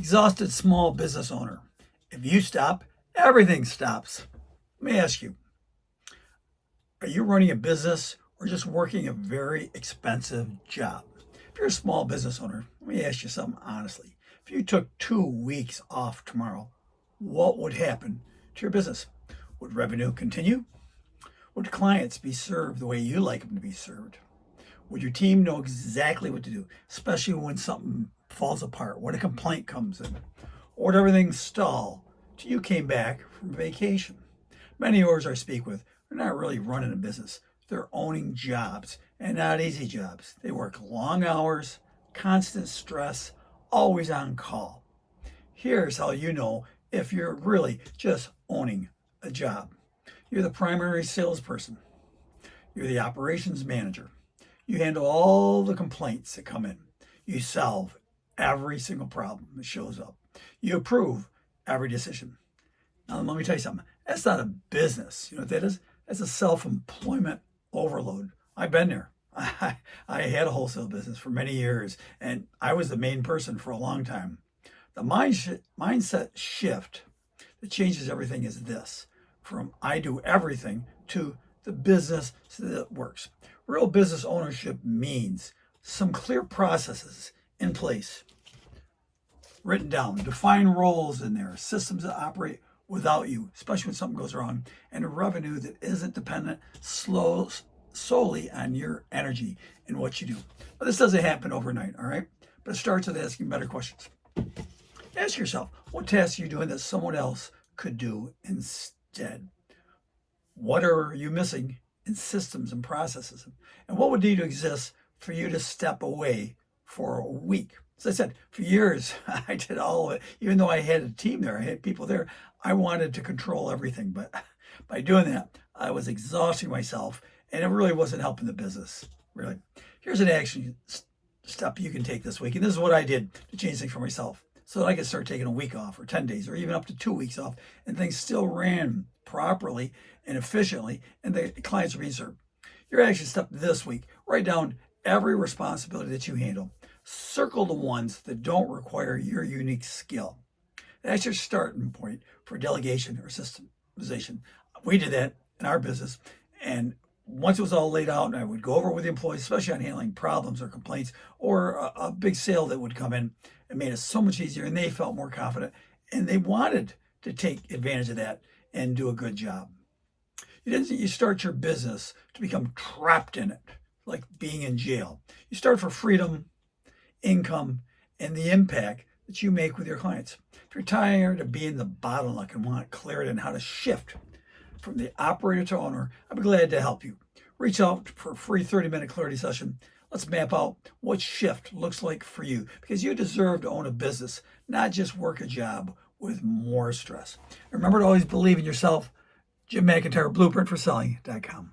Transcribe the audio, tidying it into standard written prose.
Exhausted small business owner. If you stop, everything stops. Let me ask you, are you running a business or just working a very expensive job? If you're a small business owner, let me ask you something honestly. If you took 2 weeks off tomorrow, what would happen to your business? Would revenue continue? Would clients be served the way you like them to be served? Would your team know exactly what to do, especially when something falls apart, when a complaint comes in, or would everything stall till you came back from vacation? Many owners I speak with are not really running a business. They're owning jobs, and not easy jobs. They work long hours, constant stress, always on call. Here's how you know if you're really just owning a job. You're the primary salesperson. You're the operations manager. You handle all the complaints that come in. You solve every single problem that shows up. You approve every decision. Now, let me tell you something. That's not a business. You know what that is? That's a self-employment overload. I've been there. I had a wholesale business for many years, and I was the main person for a long time. The mindset shift that changes everything is this: from I do everything to the business that works. Real business ownership means some clear processes in place, written down, define roles in there, systems that operate without you, especially when something goes wrong, and a revenue that isn't dependent solely on your energy and what you do. But this doesn't happen overnight, all right? But it starts with asking better questions. Ask yourself, what tasks are you doing that someone else could do instead? What are you missing in systems and processes? And what would need to exist for you to step away for a week? As I said, for years, I did all of it. Even though I had a team there, I had people there, I wanted to control everything. But by doing that, I was exhausting myself, and it really wasn't helping the business, really. Here's an action step you can take this week. And this is what I did to change things for myself, so that I could start taking a week off or 10 days or even up to 2 weeks off, and things still ran properly and efficiently, and the clients are being served. Your action step this week: write down every responsibility that you handle. Circle the ones that don't require your unique skill. That's your starting point for delegation or systemization. We did that in our business, and once it was all laid out, and I would go over with the employees, especially on handling problems or complaints or a big sale that would come in, it made it so much easier, and they felt more confident, and they wanted to take advantage of that and do a good job. You start your business to become trapped in it, like being in jail. You start for freedom, income, and the impact that you make with your clients. If you're tired of being the bottleneck and want clarity on how to shift from the operator to owner, I'd be glad to help you. Reach out for a free 30-minute clarity session. Let's map out what shift looks like for you, because you deserve to own a business, not just work a job with more stress. Remember to always believe in yourself. Jim McIntyre, BlueprintForSelling.com.